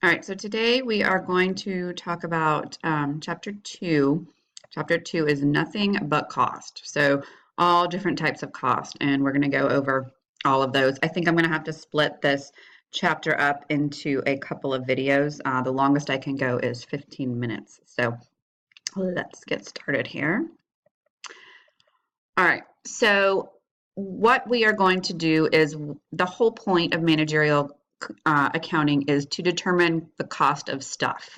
All right, so today we are going to talk about chapter 2. Chapter 2 is nothing but cost. So all different types of cost, and we're going to go over all of those. I think I'm going to have to split this chapter up into a couple of videos. The longest I can go is 15 minutes. So let's get started here. All right, so what we are going to do is the whole point of managerial accounting is to determine the cost of stuff,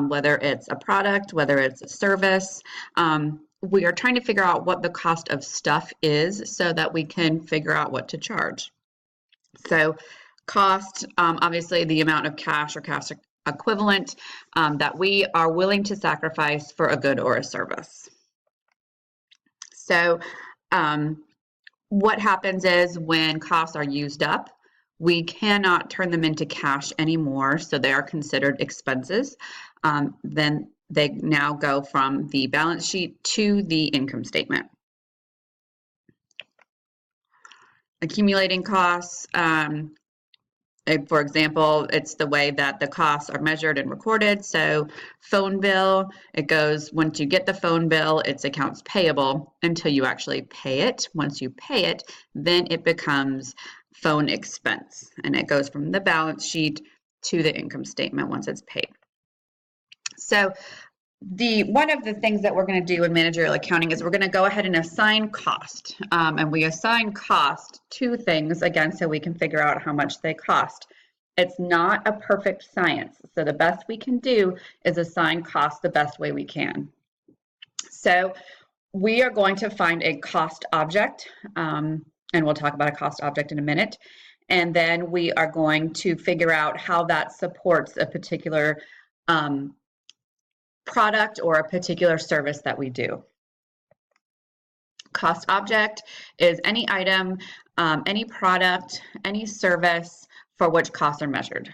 whether it's a product, whether it's a service. We are trying to figure out what the cost of stuff is so that we can figure out what to charge. So cost, obviously the amount of cash or cash equivalent that we are willing to sacrifice for a good or a service. So what happens is when costs are used up, we cannot turn them into cash anymore, so they are considered expenses. Then they now go from the balance sheet to the income statement. Accumulating costs, for example, it's the way that the costs are measured and recorded. So phone bill, it goes, once you get the phone bill, it's accounts payable until you actually pay it. Once you pay it, then it becomes phone expense, and it goes from the balance sheet to the income statement once it's paid. So one of the things that we're going to do in managerial accounting is we're going to go ahead and assign cost, and we assign cost to things again so we can figure out how much they cost. It's not a perfect science, so the best we can do is assign cost the best way we can. So we are going to find a cost object, and we'll talk about a cost object in a minute, and then we are going to figure out how that supports a particular product or a particular service that we do. Cost object is any item, any product, any service for which costs are measured.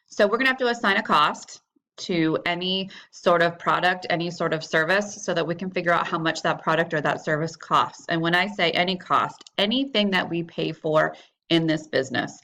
So we're going to have to assign a cost to any sort of product, any sort of service, so that we can figure out how much that product or that service costs. And when I say any cost, anything that we pay for in this business,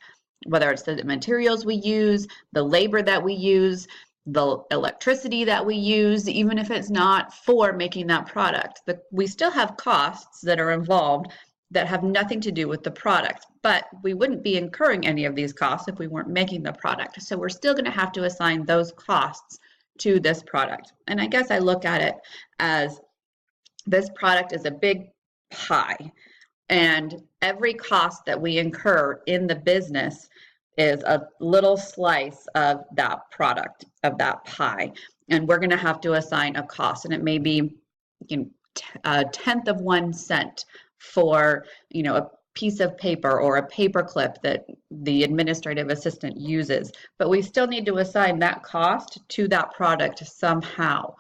whether it's the materials we use, the labor that we use, the electricity that we use, even if it's not for making that product. We still have costs that are involved that have nothing to do with the product, but we wouldn't be incurring any of these costs if we weren't making the product. So we're still going to have to assign those costs to this product. And I guess I look at it as this product is a big pie, and every cost that we incur in the business is a little slice of that product, of that pie. And we're going to have to assign a cost, and it may be a tenth of 1 cent for a piece of paper or a paper clip that the administrative assistant uses, but we still need to assign that cost to that product somehow.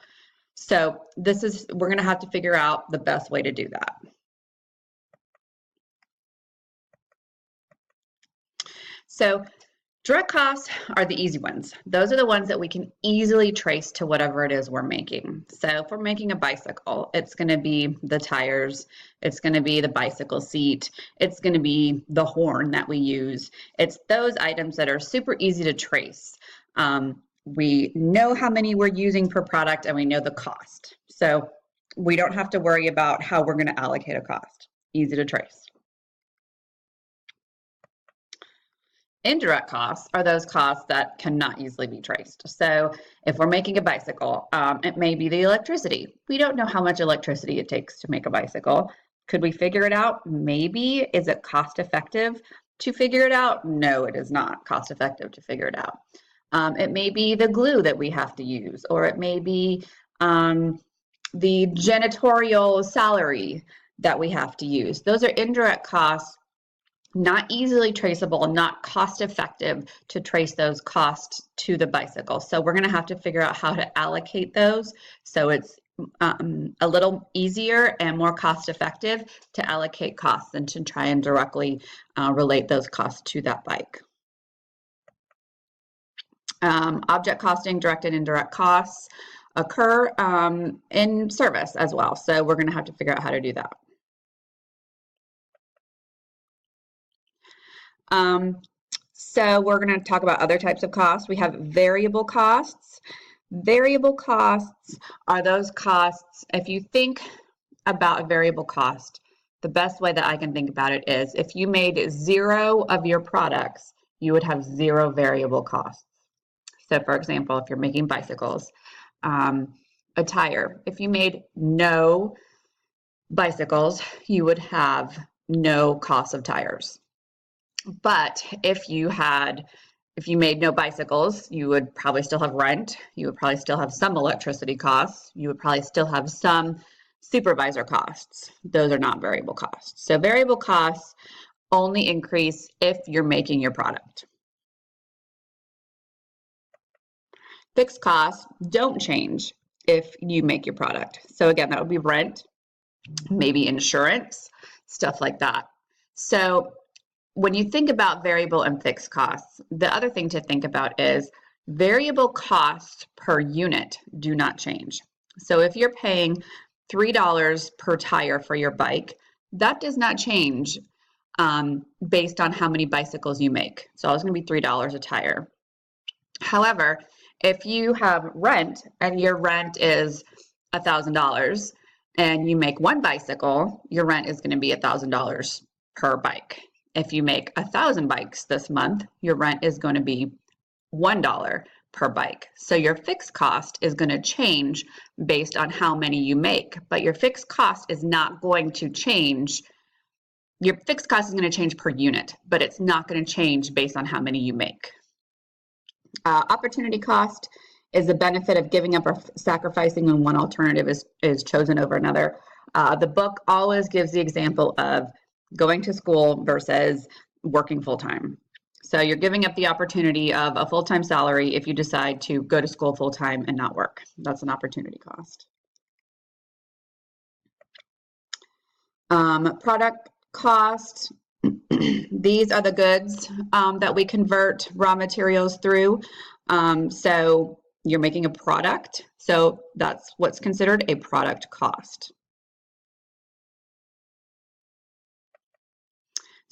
So we're going to have to figure out the best way to do that. So direct costs are the easy ones. Those are the ones that we can easily trace to whatever it is we're making. So if we're making a bicycle, it's going to be the tires, it's going to be the bicycle seat, it's going to be the horn that we use. It's those items that are super easy to trace. We know how many we're using per product, and we know the cost. So we don't have to worry about how we're going to allocate a cost. Easy to trace. Indirect costs are those costs that cannot easily be traced. So if we're making a bicycle, it may be the electricity. We don't know how much electricity it takes to make a bicycle. Could we figure it out? Maybe. Is it cost effective to figure it out? No, it is not cost effective to figure it out. It may be the glue that we have to use, or it may be the janitorial salary that we have to use. Those are indirect costs, not easily traceable, not cost effective to trace those costs to the bicycle. So we're going to have to figure out how to allocate those so it's a little easier and more cost effective to allocate costs than to try and directly relate those costs to that bike. Object costing, direct and indirect costs occur in service as well. So we're going to have to figure out how to do that. So we're going to talk about other types of costs. We have variable costs. Variable costs are those costs, if you think about a variable cost, the best way that I can think about it is if you made 0 of your products, you would have 0 variable costs. So for example, if you're making bicycles, a tire, if you made no bicycles, you would have no cost of tires. But if you made no bicycles, you would probably still have rent, you would probably still have some electricity costs, you would probably still have some supervisor costs. Those are not variable costs. So variable costs only increase if you're making your product. Fixed costs don't change if you make your product. So again, that would be rent, maybe insurance, stuff like that. So when you think about variable and fixed costs, the other thing to think about is variable costs per unit do not change. So if you're paying $3 per tire for your bike, that does not change based on how many bicycles you make. So it's going to be $3 a tire. However, if you have rent and your rent is $1,000 and you make 1 bicycle, your rent is going to be $1,000 per bike. If you make 1,000 bikes this month, your rent is going to be $1 per bike. So your fixed cost is going to change based on how many you make, but your fixed cost is not going to change. Your fixed cost is going to change per unit, but it's not going to change based on how many you make. Opportunity cost is the benefit of giving up or sacrificing when one alternative is chosen over another. The book always gives the example of going to school versus working full-time. So you're giving up the opportunity of a full-time salary if you decide to go to school full-time and not work. That's an opportunity cost. Product cost. These are the goods that we convert raw materials through. So you're making a product. So that's what's considered a product cost.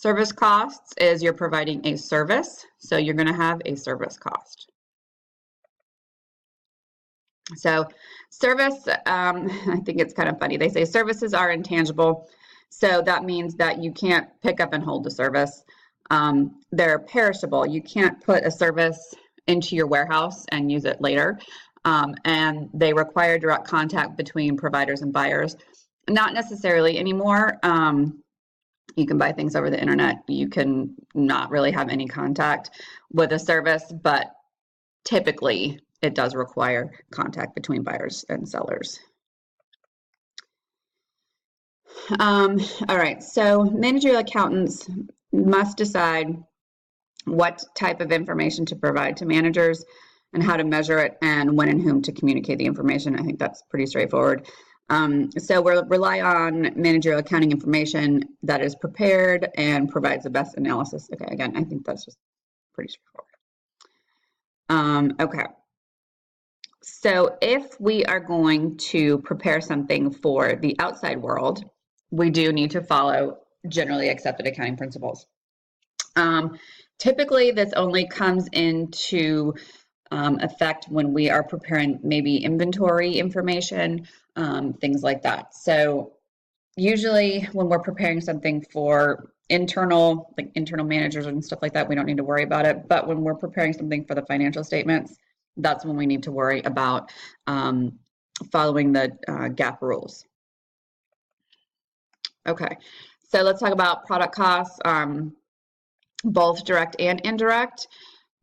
Service costs is you're providing a service. So you're going to have a service cost. So service, I think it's kind of funny. They say services are intangible. So that means that you can't pick up and hold the service. They're perishable. You can't put a service into your warehouse and use it later. And they require direct contact between providers and buyers. Not necessarily anymore. You can buy things over the internet. You can not really have any contact with a service, but typically it does require contact between buyers and sellers. All right, so managerial accountants must decide what type of information to provide to managers and how to measure it and when and whom to communicate the information. I think that's pretty straightforward. So we'll rely on managerial accounting information that is prepared and provides the best analysis. Okay, again, I think that's just pretty straightforward. Okay. So if we are going to prepare something for the outside world, we do need to follow generally accepted accounting principles. Typically, this only comes into effect when we are preparing maybe inventory information, things like that. So usually when we're preparing something for internal managers and stuff like that, we don't need to worry about it. But when we're preparing something for the financial statements, that's when we need to worry about following the GAAP rules. Okay, so let's talk about product costs, both direct and indirect,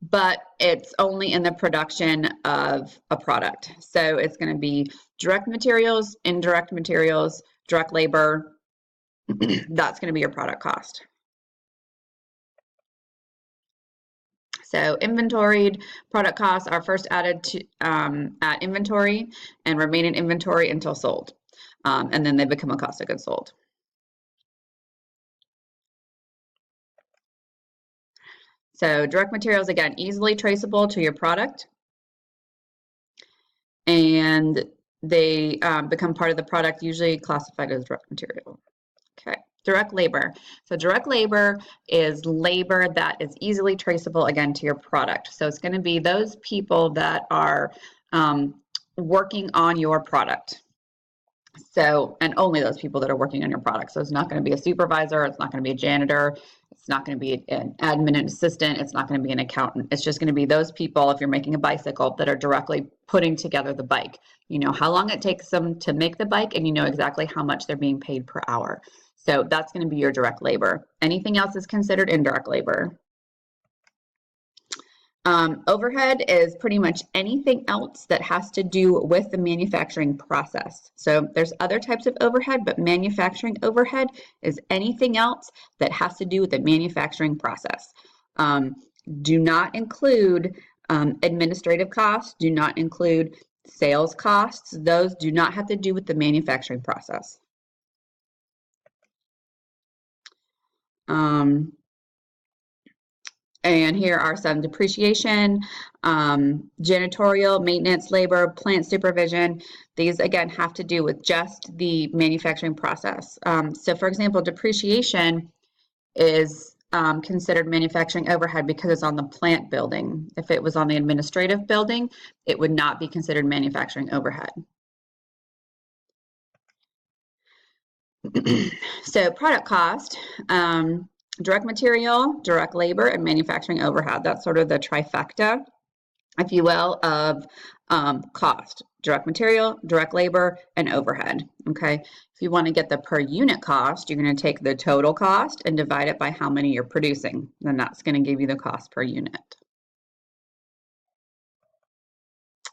but it's only in the production of a product. So it's going to be direct materials, indirect materials, direct labor. That's going to be your product cost. So inventoried product costs are first added to at inventory and remain in inventory until sold. And then they become a cost of goods sold. So direct materials, again, easily traceable to your product. And they become part of the product, usually classified as direct material. Okay, Direct labor. So direct labor is labor that is easily traceable, again, to your product. So it's going to be those people that are working on your product. So, and only those people that are working on your product. So it's not going to be a supervisor, it's not going to be a janitor, it's not going to be an admin and assistant, it's not going to be an accountant. It's just going to be those people, if you're making a bicycle, that are directly putting together the bike. You know how long it takes them to make the bike, and you know exactly how much they're being paid per hour. So that's going to be your direct labor. Anything else is considered indirect labor. Overhead is pretty much anything else that has to do with the manufacturing process. So there's other types of overhead, but manufacturing overhead is anything else that has to do with the manufacturing process. Do not include administrative costs, do not include sales costs. Those do not have to do with the manufacturing process. And here are some depreciation, janitorial, maintenance, labor, plant supervision. These, again, have to do with just the manufacturing process. So, for example, depreciation is considered manufacturing overhead because it's on the plant building. If it was on the administrative building, it would not be considered manufacturing overhead. So, product cost. Direct material, direct labor, and manufacturing overhead. That's sort of the trifecta, if you will, of cost. Direct material, direct labor, and overhead. Okay. If you want to get the per unit cost, you're going to take the total cost and divide it by how many you're producing. Then that's going to give you the cost per unit.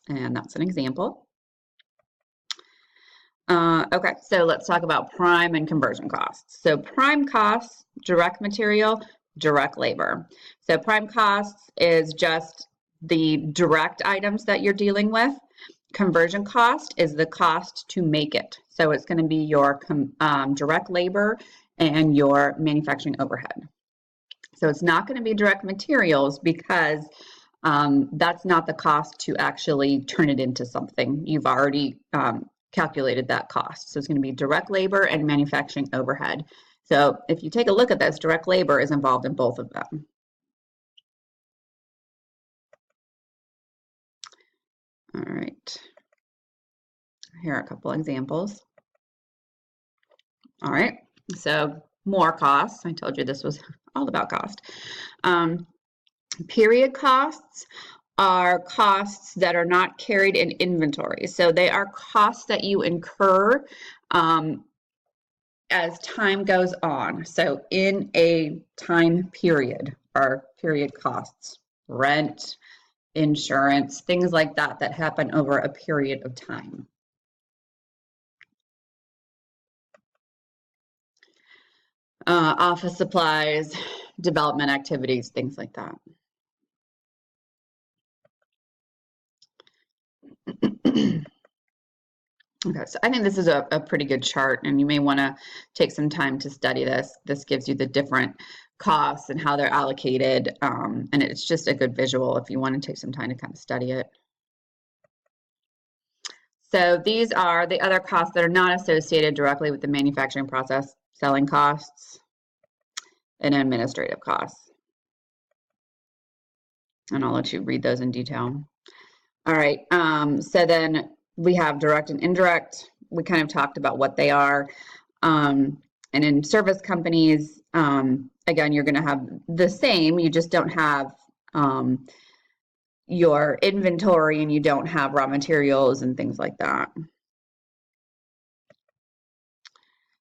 And that's an example. Okay, so let's talk about prime and conversion costs. So prime costs, direct material, direct labor. So prime costs is just the direct items that you're dealing with. Conversion cost is the cost to make it. So it's going to be your direct labor and your manufacturing overhead. So it's not going to be direct materials because that's not the cost to actually turn it into something. You've already calculated that cost. So it's going to be direct labor and manufacturing overhead. So if you take a look at this, direct labor is involved in both of them. All right. Here are a couple examples. All right. So more costs. I told you this was all about cost. Period costs are costs that are not carried in inventory. So they are costs that you incur as time goes on. So in a time period are period costs, rent, insurance, things like that that happen over a period of time. Office supplies, development activities, things like that. Okay, so I think this is a pretty good chart, and you may want to take some time to study this. This gives you the different costs and how they're allocated, and it's just a good visual if you want to take some time to kind of study it. So these are the other costs that are not associated directly with the manufacturing process: selling costs and administrative costs. And I'll let you read those in detail. All right, so then we have direct and indirect. We kind of talked about what they are. And in service companies, again, you're going to have the same, you just don't have your inventory and you don't have raw materials and things like that.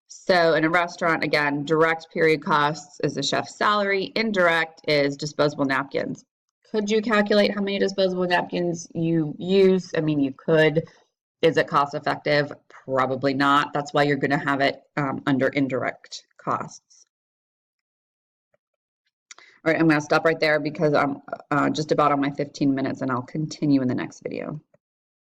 So in a restaurant, again, direct period costs is the chef's salary, indirect is disposable napkins. Could you calculate how many disposable napkins you use? I mean, you could. Is it cost effective? Probably not. That's why you're going to have it under indirect costs. All right, I'm going to stop right there because I'm just about on my 15 minutes and I'll continue in the next video.